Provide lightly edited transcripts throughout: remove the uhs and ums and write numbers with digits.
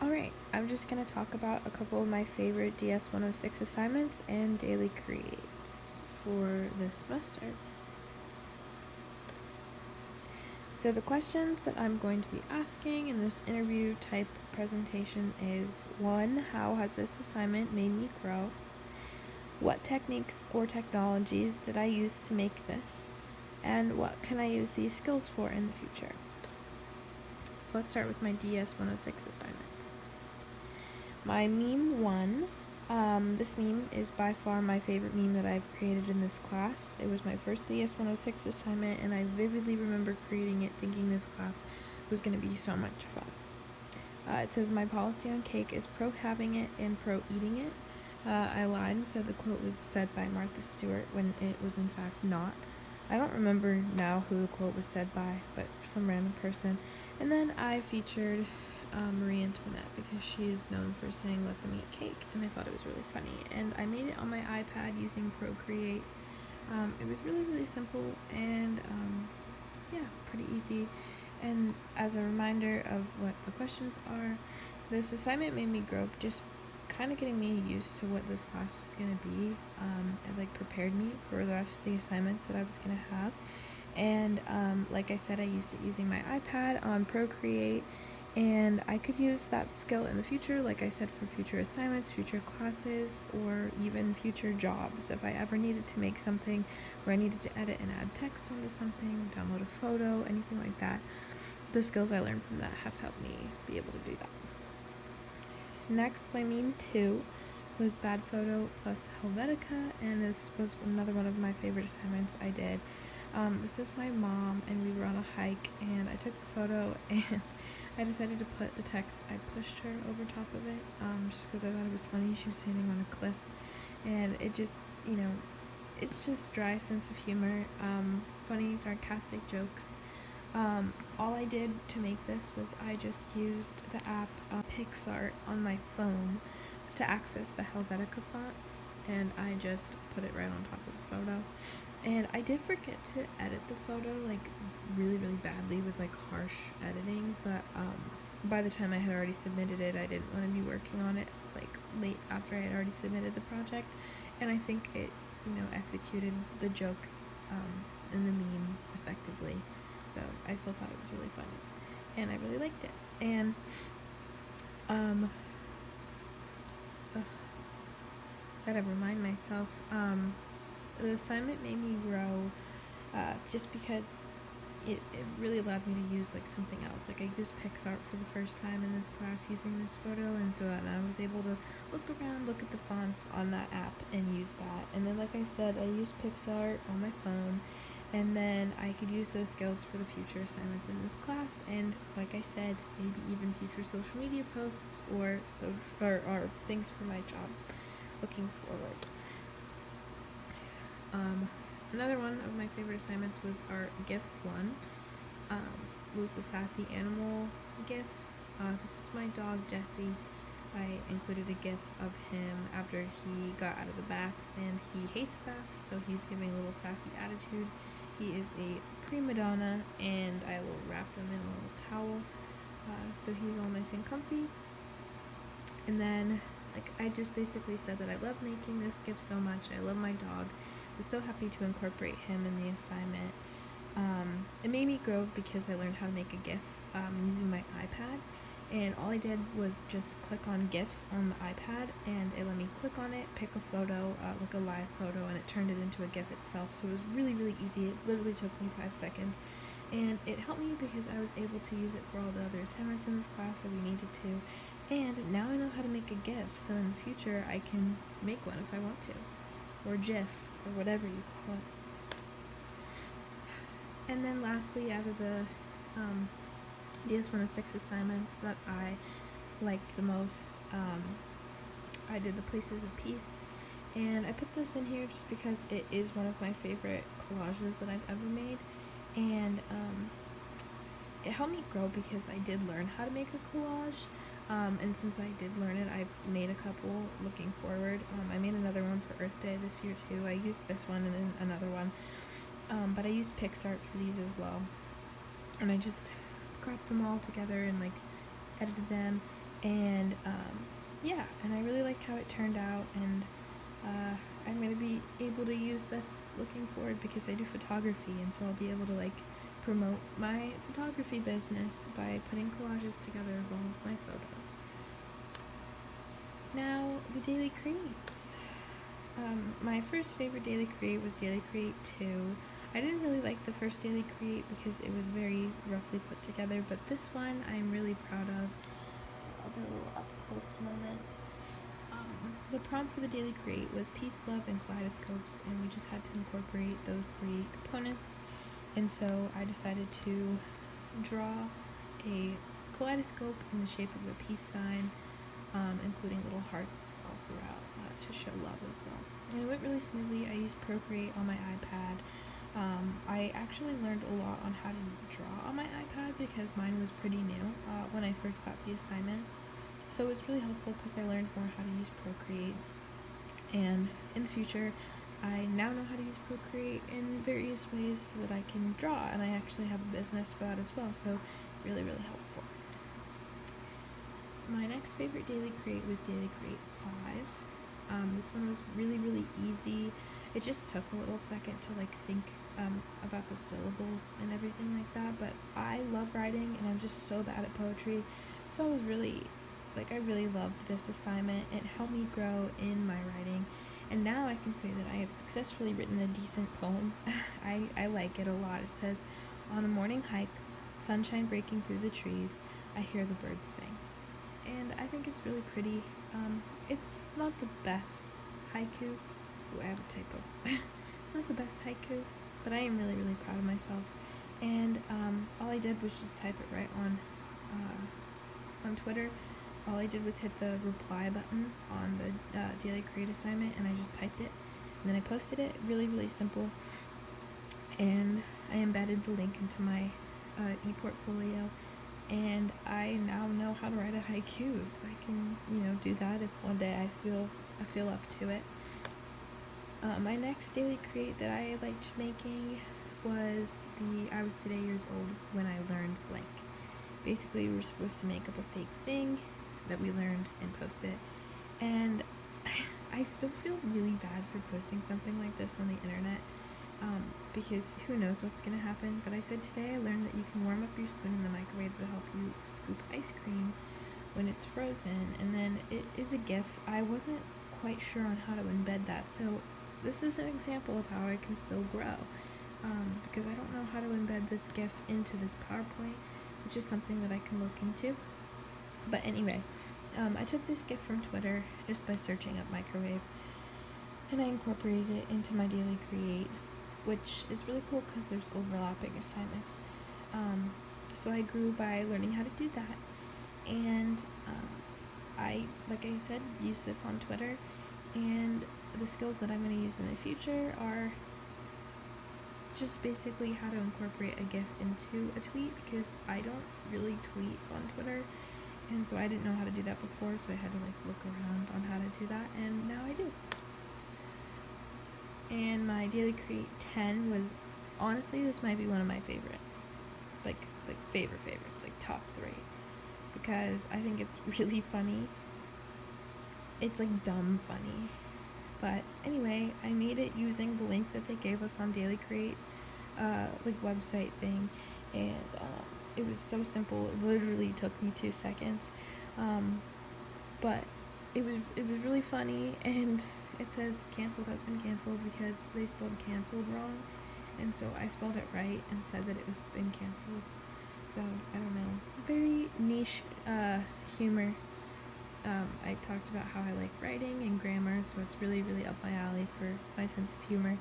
Alright, I'm just going to talk about a couple of my favorite DS-106 assignments and daily creates for this semester. So the questions that I'm going to be asking in this interview type presentation is 1. How has this assignment made me grow? What techniques or technologies did I use to make this? And what can I use these skills for in the future? So let's start with my DS-106 assignments. My meme 1. This meme is by far my favorite meme that I've created in this class. It was my first DS-106 assignment, and I vividly remember creating it thinking this class was going to be so much fun. It says, my policy on cake is pro having it and pro eating it. I lied and said the quote was said by Martha Stewart when it was in fact not. I don't remember now who the quote was said by, but some random person. And then I featured Marie Antoinette because she is known for saying let them eat cake, and I thought it was really funny. And I made it on my iPad using Procreate. It was really simple and pretty easy. And as a reminder of what the questions are, this assignment made me grow, just kind of getting me used to what this class was going to be. It prepared me for the rest of the assignments that I was going to have. And like I said, I used it using my iPad on Procreate, and I could use that skill in the future, like I said, for future assignments, future classes, or even future jobs. If I ever needed to make something where I needed to edit and add text onto something, download a photo, anything like that, the skills I learned from that have helped me be able to do that. Next, my meme 2 was Bad Photo plus Helvetica, and this was another one of my favorite assignments I did. This is my mom, and we were on a hike, and I took the photo, and I decided to put the text I pushed her over top of it, just because I thought it was funny. She was standing on a cliff, and it just, it's just dry sense of humor, funny, sarcastic jokes. All I did to make this was I just used the app PicsArt on my phone to access the Helvetica font, and I just put it right on top of the photo. And I did forget to edit the photo really badly with harsh editing, but by the time I had already submitted it, I didn't want to be working on it late after I had already submitted the project, and I think it executed the joke in the meme effectively. So I still thought it was really funny, and I really liked it. And gotta remind myself, the assignment made me grow just because it really allowed me to use something else. I used PicsArt for the first time in this class using this photo, and so I was able to look around, look at the fonts on that app, and use that. And then, like I said, I used PicsArt on my phone, and then I could use those skills for the future assignments in this class, and like I said, maybe even future social media posts or things for my job looking forward. Another one of my favorite assignments was our GIF one. It was the sassy animal GIF. This is my dog Jesse. I included a GIF of him after he got out of the bath, and he hates baths, so he's giving a little sassy attitude. He is a prima donna, and I will wrap him in a little towel, so he's all nice and comfy. And then, I just basically said that I love making this GIF so much. I love my dog. I was so happy to incorporate him in the assignment. It made me grow because I learned how to make a GIF using my iPad, and all I did was just click on GIFs on the iPad, and it let me click on it, pick a photo, a live photo, and it turned it into a GIF itself. So it was really easy. It literally took me 5 seconds, and it helped me because I was able to use it for all the other assignments in this class that we needed to, and now I know how to make a GIF, so in the future I can make one if I want to, or GIF, or whatever you call it. And then lastly, out of the DS-106 assignments that I liked the most, I did the Places of Peace, and I put this in here just because it is one of my favorite collages that I've ever made, and it helped me grow because I did learn how to make a collage, and since I did learn it, I've made a couple looking forward. I made another one for Earth Day this year too. I used this one and then another one, but I used PicsArt for these as well, and I just cropped them all together and edited them, And yeah, and I really like how it turned out, and I'm going to be able to use this looking forward because I do photography, and so I'll be able to like promote my photography business by putting collages together of all of my photos. Now, the daily creates. My first favorite daily create was Daily Create 2. I didn't really like the first Daily Create because it was very roughly put together, but this one I'm really proud of. I'll do a little up close moment. The prompt for the Daily Create was peace, love, and kaleidoscopes, and we just had to incorporate those 3 components. And so I decided to draw a kaleidoscope in the shape of a peace sign, including little hearts all throughout to show love as well. And it went really smoothly. I used Procreate on my iPad. I actually learned a lot on how to draw on my iPad because mine was pretty new when I first got the assignment. So it was really helpful because I learned more how to use Procreate. And in the future, I now know how to use Procreate in various ways so that I can draw, and I actually have a business for that as well, so really, really helpful. My next favorite Daily Create was Daily Create 5. This one was really, really easy. It just took a little second to like think about the syllables and everything like that, but I love writing and I'm just so bad at poetry, so I really loved this assignment. It helped me grow in my writing, and now I can say that I have successfully written a decent poem. I like it a lot. It says, on a morning hike, sunshine breaking through the trees, I hear the birds sing. And I think it's really pretty. It's not the best haiku. Ooh, I have a typo. It's not the best haiku, but I am really, really proud of myself. And all I did was just type it right on Twitter. All I did was hit the reply button on the Daily Create assignment, and I just typed it. And then I posted it. Really, really simple. And I embedded the link into my ePortfolio. And I now know how to write a haiku, so I can, do that if one day I feel up to it. My next Daily Create that I liked making was I was today years old when I learned blank. Basically, we were supposed to make up a fake thing that we learned and post it. And I still feel really bad for posting something like this on the internet. Because who knows what's going to happen. But I said today I learned that you can warm up your spoon in the microwave to help you scoop ice cream when it's frozen, and then it is a GIF. I wasn't quite sure on how to embed that, so this is an example of how I can still grow, because I don't know how to embed this GIF into this PowerPoint, which is something that I can look into. But anyway, I took this GIF from Twitter just by searching up microwave, and I incorporated it into my Daily Create, which is really cool because there's overlapping assignments. So I grew by learning how to do that, and I, like I said, use this on Twitter, and the skills that I'm going to use in the future are just basically how to incorporate a GIF into a tweet, because I don't really tweet on Twitter, and so I didn't know how to do that before, so I had to look around on how to do that, and now I do. And my Daily Create 10 was, honestly, this might be one of my favorites. Like favorites, like top 3. Because I think it's really funny. It's dumb funny. But anyway, I made it using the link that they gave us on Daily Create, website thing. And it was so simple. It literally took me 2 seconds. But it was really funny, and it says canceled has been canceled because they spelled canceled wrong, and so I spelled it right and said that it was been canceled. So I don't know, very niche humor. I talked about how I like writing and grammar, so it's really, really up my alley for my sense of humor.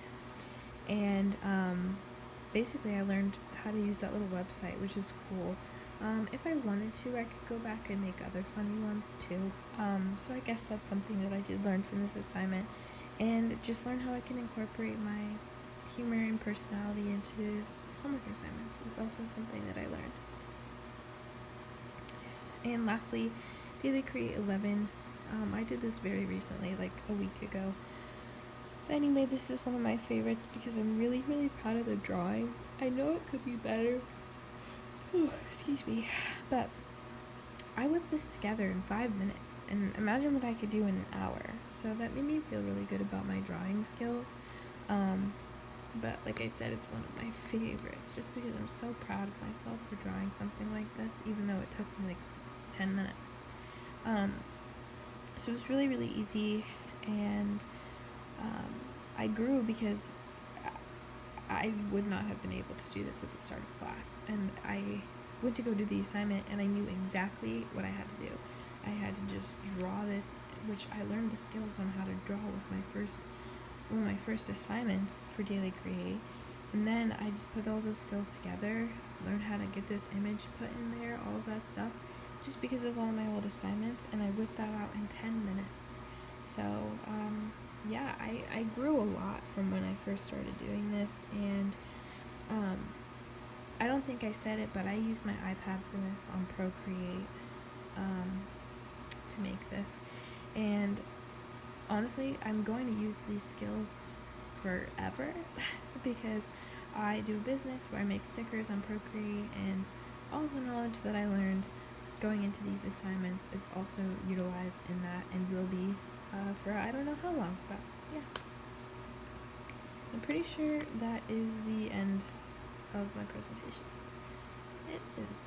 And basically I learned how to use that little website, which is cool. If I wanted to, I could go back and make other funny ones too. So I guess that's something that I did learn from this assignment, and just learn how I can incorporate my humor and personality into homework assignments is also something that I learned. And lastly, Daily Create 11. I did this very recently, a week ago. But anyway, this is one of my favorites because I'm really, really proud of the drawing. I know it could be better. Ooh, excuse me. But I whipped this together in 5 minutes, and imagine what I could do in an hour. So that made me feel really good about my drawing skills. But like I said, it's one of my favorites just because I'm so proud of myself for drawing something like this, even though it took me like 10 minutes. So it was really, really easy, and I grew because I would not have been able to do this at the start of class. And I went to go do the assignment, and I knew exactly what I had to do. I had to just draw this, which I learned the skills on how to draw with one of my first assignments for Daily Create. And then I just put all those skills together, learned how to get this image put in there, all of that stuff, just because of all my old assignments, and I whipped that out in 10 minutes. So, yeah, I grew a lot from when I first started doing this, and I don't think I said it, but I used my iPad for this on Procreate to make this, and honestly, I'm going to use these skills forever because I do a business where I make stickers on Procreate, and all the knowledge that I learned going into these assignments is also utilized in that and will be for I don't know how long, but yeah. I'm pretty sure that is the end of my presentation. It is.